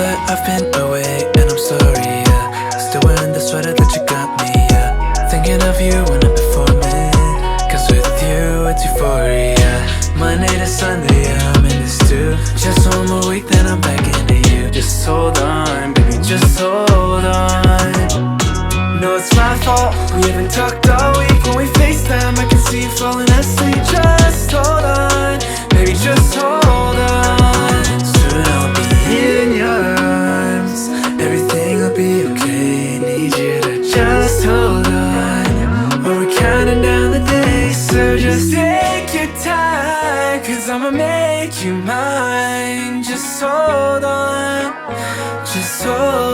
that I've been away, and I'm sorry, yeah. Still wearing the sweater that you got me, yeah. Thinking of you when I'm performing, cause with you it's euphoria. Monday to Sunday, yeah, I'm in this too. Just one more week, then I'm back into you. Just hold on, baby, just hold on. No, it's my fault, we haven't talked all week. When we FaceTime, I can see you falling asleep. Just hold on, baby, just hold on. Soon I'll be in your arms, everything will be okay. Need you to just hold on, or we're counting down the days. So just take your time, cause I'ma make you mine. Just hold on, just hold on.